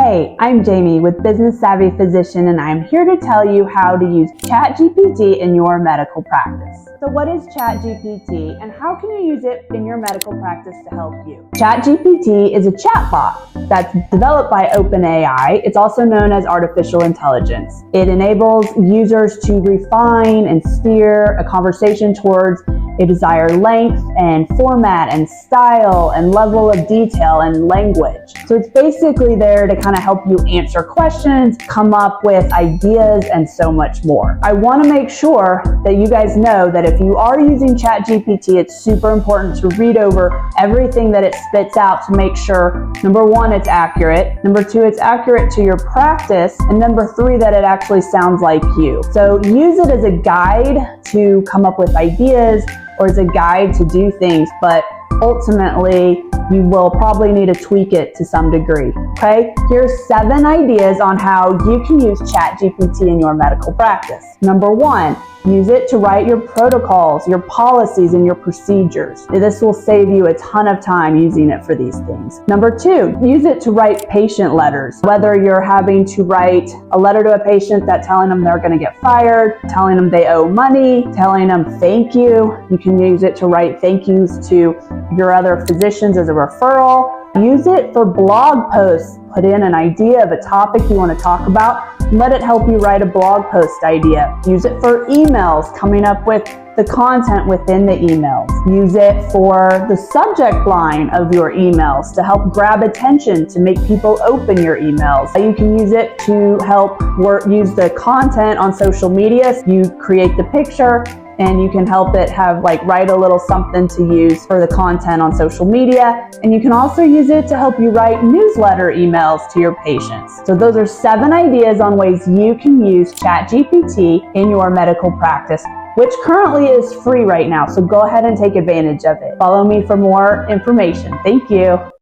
Hey, I'm Jamie with Business Savvy Physician, and I'm here to tell you how to use Chatgpt in your medical practice. So what is Chatgpt and how can you use it in your medical practice to help you? Chatgpt is a chatbot that's developed by OpenAI. It's also known as artificial intelligence. It enables users to refine and steer a conversation towards a desired length and format and style and level of detail and language. So it's basically there to kind of help you answer questions, come up with ideas, and so much more. I want to make sure that you guys know that if you are using Chatgpt, it's super important to read over everything that it spits out to make sure, number one, it's accurate, number two, it's accurate to your practice, and number three, that it actually sounds like you. So use it as a guide to come up with ideas or as a guide to do things, but ultimately, you will probably need to tweak it to some degree, okay? Here's 7 ideas on how you can use Chatgpt in your medical practice. Number 1, use it to write your protocols, your policies, and your procedures. This will save you a ton of time using it for these things. Number 2, use it to write patient letters. Whether you're having to write a letter to a patient that's telling them they're gonna get fired, telling them they owe money, telling them thank you. You can use it to write thank yous to your other physicians as a referral. Use it for blog posts. Put in an idea of a topic you want to talk about. Let it help you write a blog post idea. Use it for emails, coming up with the content within the emails. Use it for the subject line of your emails to help grab attention, to make people open your emails. You can use it to help use the content on social media. You create the picture, and you can help it write a little something to use for the content on social media. And you can also use it to help you write newsletter emails to your patients. So those are 7 ideas on ways you can use Chatgpt in your medical practice, which currently is free right now. So go ahead and take advantage of it. Follow me for more information. Thank you.